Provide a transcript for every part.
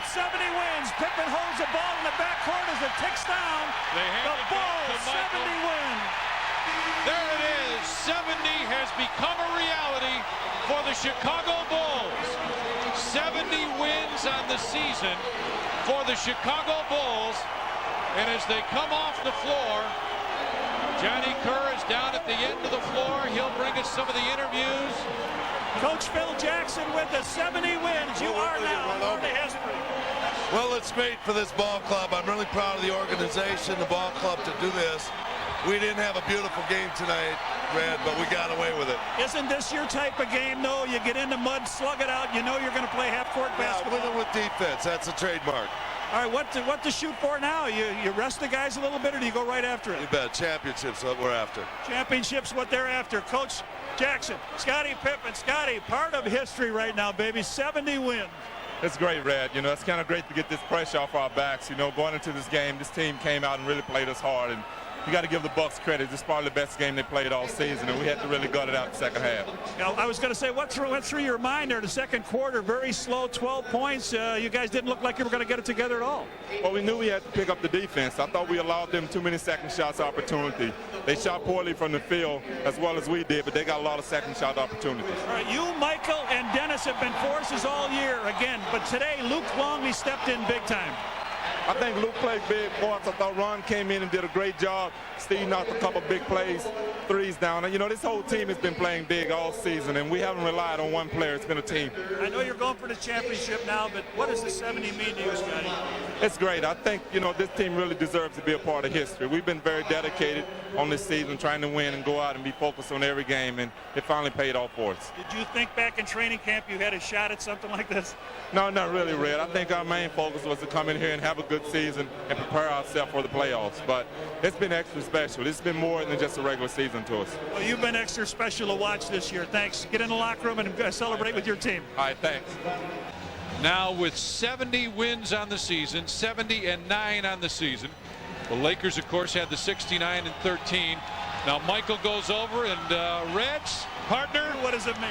with 70 wins. Pippen holds the ball in the backcourt as it ticks down. The Bulls, 70 win. There it is. 70 has become a reality for the Chicago Bulls. 70 wins on the season for the Chicago Bulls. And as they come off the floor, Johnny Kerr is down at the end of the floor. He'll bring us some of the interviews. Coach Phil Jackson with the 70 wins. You are now part of history. Well, it's great for this ball club. I'm really proud of the organization, the ball club, to do this. We didn't have a beautiful game tonight, Red, but we got away with it. Isn't this your type of game, though? You get in the mud, slug it out. You know you're going to play half-court basketball. Yeah, with defense. That's a trademark. All right, what to shoot for now? You rest the guys a little bit, or do you go right after it? You bet. Championships, what we're after. Championships, what they're after. Coach Jackson, Scottie Pippen. Scottie, part of history right now, baby. 70 wins. It's great, Red. You know, it's kind of great to get this pressure off our backs. You know, going into this game, this team came out and really played us hard. And you got to give the Bucks credit. This is probably the best game they played all season, and we had to really gut it out in the second half. Now, I was going to say, what went through your mind there? The second quarter, very slow, 12 points. You guys didn't look like you were going to get it together at all. Well, we knew we had to pick up the defense. I thought we allowed them too many second shots opportunity. They shot poorly from the field as well as we did, but they got a lot of second shot opportunities. All right, you, Michael, and Dennis have been forces all year again, but today Luke Longley stepped in big time. I think Luke played big for us. I thought Ron came in and did a great job. Steve knocked a couple big plays, threes down. And, you know, this whole team has been playing big all season, and we haven't relied on one player. It's been a team. I know you're going for the championship now, but what does the 70 mean to you, Scottie? It's great. I think, you know, this team really deserves to be a part of history. We've been very dedicated on this season, trying to win and go out and be focused on every game, and it finally paid off for us. Did you think back in training camp you had a shot at something like this? No, not really, Red. I think our main focus was to come in here and have a good season and prepare ourselves for the playoffs. But it's been extra special. It's been more than just a regular season to us. Well, you've been extra special to watch this year. Thanks. Get in the locker room and celebrate with your team. All right, thanks. Now with 70 wins on the season, 70-9 on the season. The Lakers, of course, had the 69-13. Now Michael goes over and Reds, partner, what does it mean?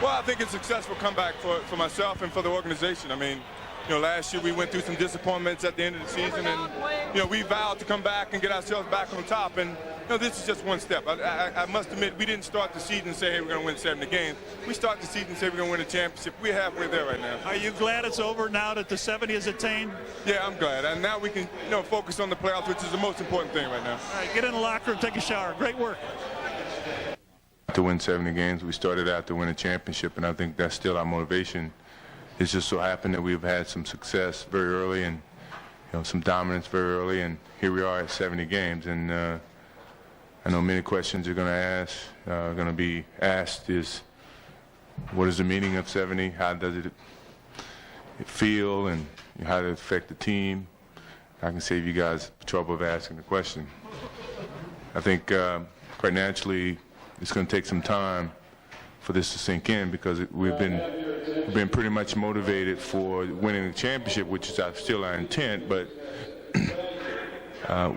Well, I think it's a successful comeback for myself and for the organization. I mean, you know, last year we went through some disappointments at the end of the season, and, you know, we vowed to come back and get ourselves back on top. And, you know, this is just one step. I must admit, we didn't start the season and say, hey, we're going to win 70 games. We start the season and say we're going to win a championship. We're halfway there right now. Are you glad it's over now that the 70 is attained? Yeah, I'm glad. And now we can, you know, focus on the playoffs, which is the most important thing right now. All right, get in the locker room, take a shower. Great work. To win 70 games, we started out to win a championship, and I think that's still our motivation. It's just so happened that we've had some success very early and, you know, some dominance very early, and here we are at 70 games. And I know many questions are going to be asked is, what is the meaning of 70? How does it feel, and how does it affect the team? I can save you guys the trouble of asking the question. I think quite naturally it's going to take some time for this to sink in, because we've been pretty much motivated for winning the championship, which is still our intent, but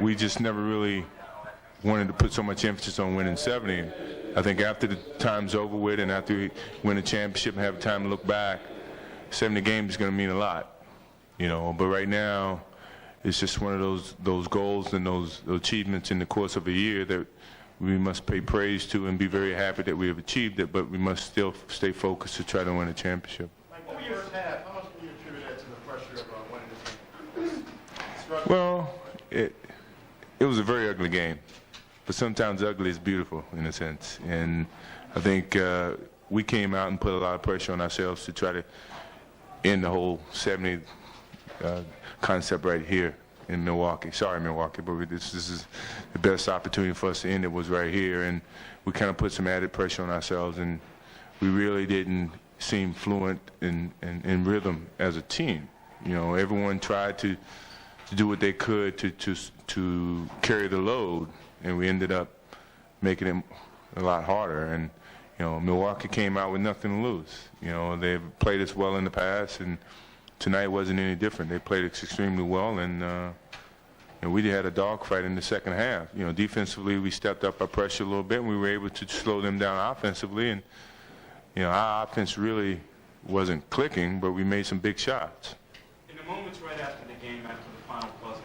we just never really wanted to put so much emphasis on winning 70. I think after the time's over with and after we win the championship and have time to look back, 70 games is going to mean a lot, you know. But right now, it's just one of those goals and those achievements in the course of a year that we must pay praise to and be very happy that we have achieved it, but we must still stay focused to try to win a championship. Like, first half, how much do you attribute that to the pressure of winning this game? Well, it was a very ugly game, but sometimes ugly is beautiful in a sense. And I think we came out and put a lot of pressure on ourselves to try to end the whole 70 concept right here in Milwaukee. Sorry, Milwaukee, but this is the best opportunity for us to end it was right here, and we kind of put some added pressure on ourselves, and we really didn't seem fluent in rhythm as a team. You know, everyone tried to do what they could to carry the load, and we ended up making it a lot harder. And you know, Milwaukee came out with nothing to lose. You know, they've played us well in the past, and tonight wasn't any different. They played us extremely well, and we had a dogfight in the second half. You know, defensively we stepped up our pressure a little bit, and we were able to slow them down offensively. And you know, our offense really wasn't clicking, but we made some big shots. moments right after the game, after the final buzzer,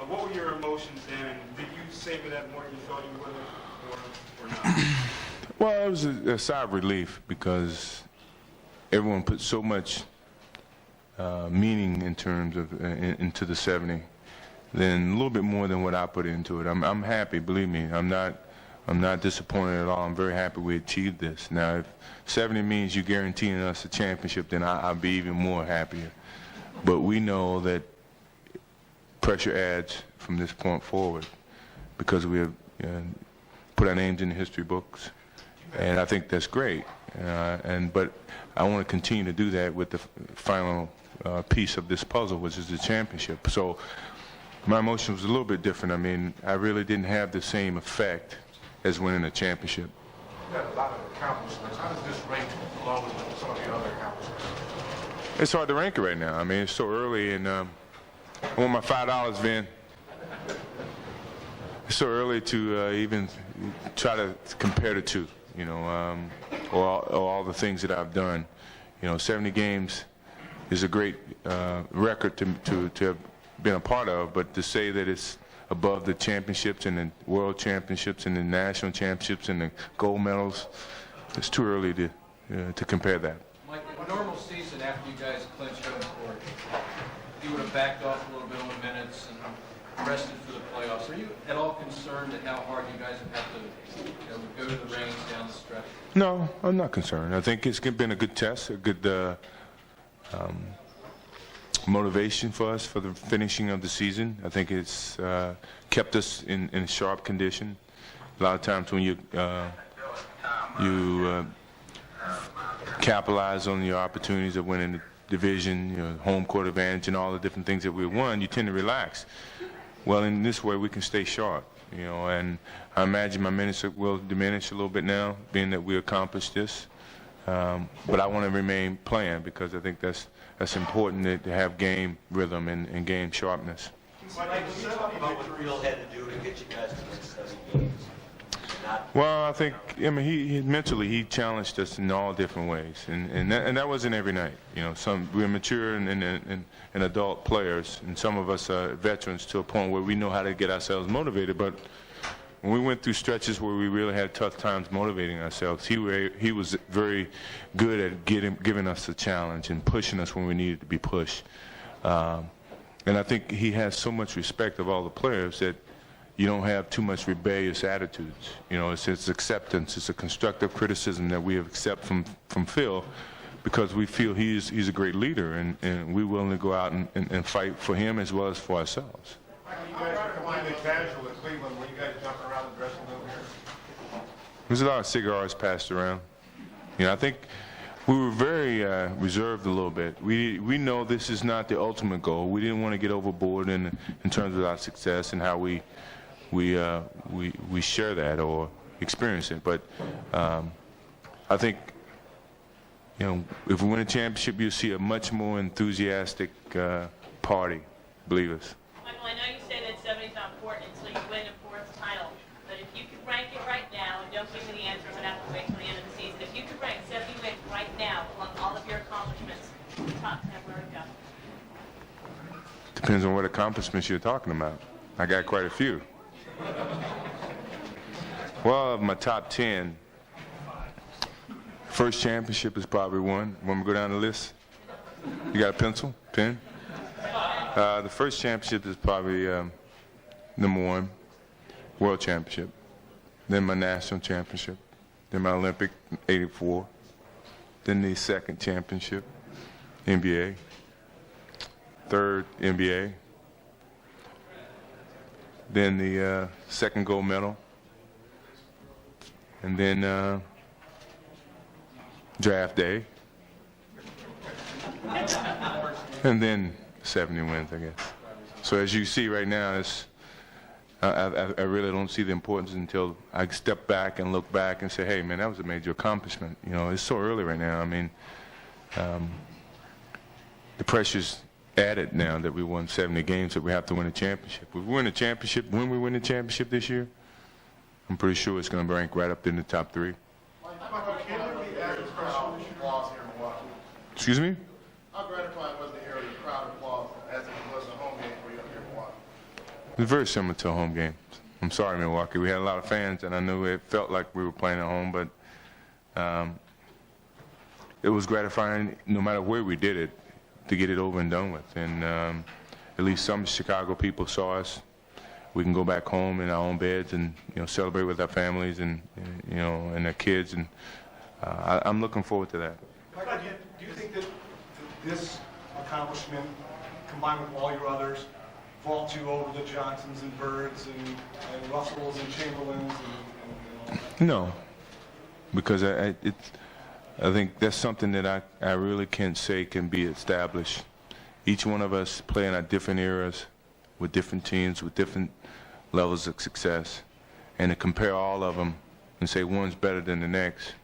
what were your emotions then, and did you savor that more than you thought you would have, or not? Well, it was a sigh of relief because everyone put so much meaning in terms of into the 70, then a little bit more than what I put into it. I'm happy, believe me. I'm not disappointed at all. I'm very happy we achieved this. Now, if 70 means you guaranteeing us a championship, then I'll be even more happier. But we know that pressure adds from this point forward because we have put our names in the history books, and I think that's great. But I want to continue to do that with the final piece of this puzzle, which is the championship. So my emotion was a little bit different. I mean, I really didn't have the same effect as winning a championship. You got a lot of accomplishments. How does this rank along with some of the other accomplishments? It's hard to rank it right now. I mean, it's so early, and I want my $5, Vin. It's so early to even try to compare the two, you know, or all the things that I've done. You know, 70 games is a great record to have been a part of, but to say that it's above the championships and the world championships and the national championships and the gold medals, it's too early to compare that. Mike, in a normal season, after you guys clinched home court, you would have backed off a little bit on the minutes and rested for the playoffs. Are you at all concerned at how hard you guys have had to go to the range down the stretch? No, I'm not concerned. I think it's been a good test, a good motivation for us for the finishing of the season. I think it's kept us in sharp condition. A lot of times when you capitalize on your opportunities of winning the division, home court advantage, and all the different things that we won, you tend to relax. Well, in this way, we can stay sharp, and I imagine my minutes will diminish a little bit now, being that we accomplished this. But I want to remain playing because I think that's important to have game rhythm and game sharpness. Mike, can you talk about what Real had to do to get you guys to win 7 games? Well, I think he mentally he challenged us in all different ways, and that wasn't every night. We're mature and adult players, and some of us are veterans to a point where we know how to get ourselves motivated. But when we went through stretches where we really had tough times motivating ourselves, he was very good at giving us a challenge and pushing us when we needed to be pushed. And I think he has so much respect of all the players that you don't have too much rebellious attitudes. It's acceptance. It's a constructive criticism that we have accept from Phil, because we feel he's a great leader, and we're willing to go out and fight for him as well as for ourselves. You guys are completely casual in Cleveland. Were you guys jumping around the dressing room here? There's a lot of cigars passed around. I think we were very reserved a little bit. We know this is not the ultimate goal. We didn't want to get overboard in terms of our success and how we share that or experience it. But I think if we win a championship, you'll see a much more enthusiastic party. Believe us. Michael, I know you say that 70 is not important until you win a 4th title, but if you could rank it right now, and don't give me the answer, I'm going to have to wait till the end of the season. If you could rank 70 wins right now among all of your accomplishments, top 10, where would it go? Depends on what accomplishments you're talking about. I got quite a few. Well, of my top 10, first championship is probably one. Want me to go down the list? You got a pencil, pen? The first championship is probably number 1, world championship. Then my national championship. Then my Olympic, 84. Then the second championship, NBA. Third, NBA. Then the second gold medal. And then draft day. And then 70 wins, I guess. So as you see right now, I really don't see the importance until I step back and look back and say, hey, man, that was a major accomplishment. It's so early right now. I mean, the pressure's added now that we won 70 games that we have to win a championship. If we win a championship, when we win the championship this year, I'm pretty sure it's going to rank right up in the top 3. Michael, can there be added pressure with applause here in Milwaukee? Excuse me? How gratifying was to hear the crowd applause was very similar to a home game. I'm sorry, Milwaukee. We had a lot of fans, and I knew it felt like we were playing at home, but it was gratifying, no matter where we did it, to get it over and done with. And at least some Chicago people saw us. We can go back home in our own beds and celebrate with our families and and their kids. And I'm looking forward to that. Michael, do you think that this accomplishment, combined with all your others, vault you over the Johnsons and Birds and Russells and Chamberlains and all that? No, because I think that's something that I really can't say can be established. Each one of us play in our different eras with different teams, with different levels of success. And to compare all of them and say one's better than the next,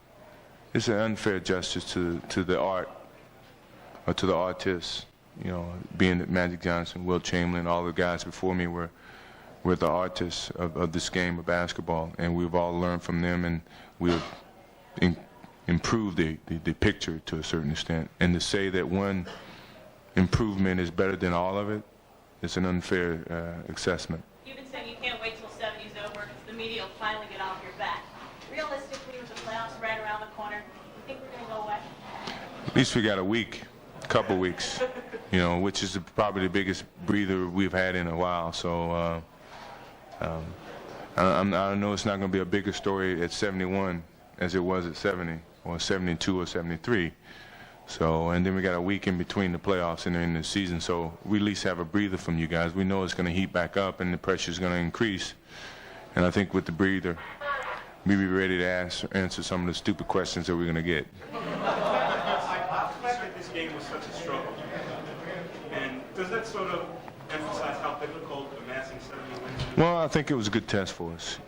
it's an unfair justice to the art or to the artists. Being that Magic Johnson, Wilt Chamberlain, all the guys before me were the artists of this game of basketball, and we've all learned from them, and we've improved the picture to a certain extent. And to say that one improvement is better than all of it, it's an unfair assessment. You've been saying you can't wait till 70's over because the media will finally get off your back. Realistically, with the playoffs right around the corner, you think we're going to go away? At least we got a couple weeks, which is probably the biggest breather we've had in a while. So I know it's not going to be a bigger story at 71 as it was at 70 or 72 or 73. So, and then we got a week in between the playoffs and the end of the season. So we at least have a breather from you guys. We know it's going to heat back up and the pressure is going to increase. And I think with the breather, we'll be ready to answer some of the stupid questions that we're going to get. The fact that this game was such a struggle, and does that sort of emphasize how difficult amassing 70 wins is? Well, I think it was a good test for us.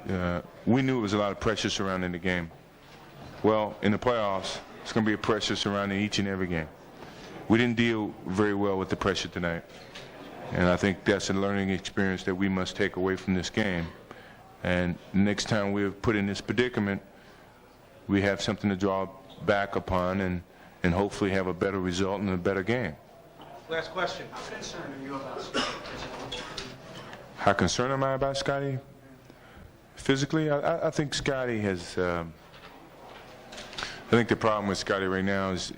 We knew it was a lot of pressure surrounding the game. Well, in the playoffs, it's going to be a pressure surrounding each and every game. We didn't deal very well with the pressure tonight. And I think that's a learning experience that we must take away from this game. And next time we're put in this predicament, we have something to draw back upon and hopefully have a better result and a better game. Last question. How concerned are you about Scotty? How concerned am I about Scotty? Physically, I think Scotty has... I think the problem with Scotty right now is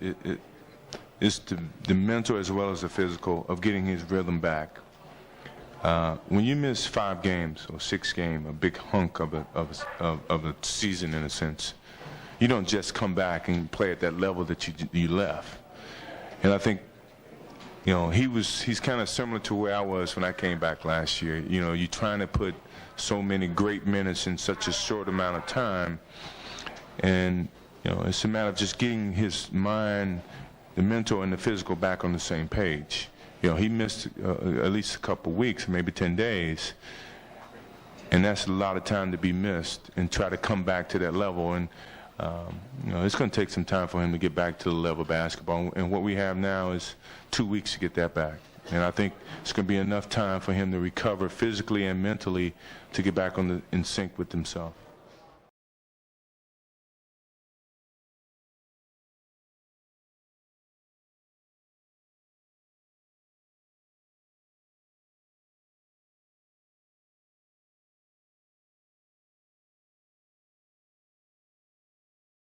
the mental as well as the physical of getting his rhythm back. When you miss 5 games or 6 games, a big hunk of a season in a sense, you don't just come back and play at that level that you left. And I think, he's kind of similar to where I was when I came back last year. You're trying to put so many great minutes in such a short amount of time, and it's a matter of just getting his mind, the mental and the physical, back on the same page. He missed at least a couple weeks, maybe 10 days, and that's a lot of time to be missed and try to come back to that level. And it's going to take some time for him to get back to the level of basketball. And what we have now is 2 weeks to get that back. And I think it's going to be enough time for him to recover physically and mentally to get back in sync with himself.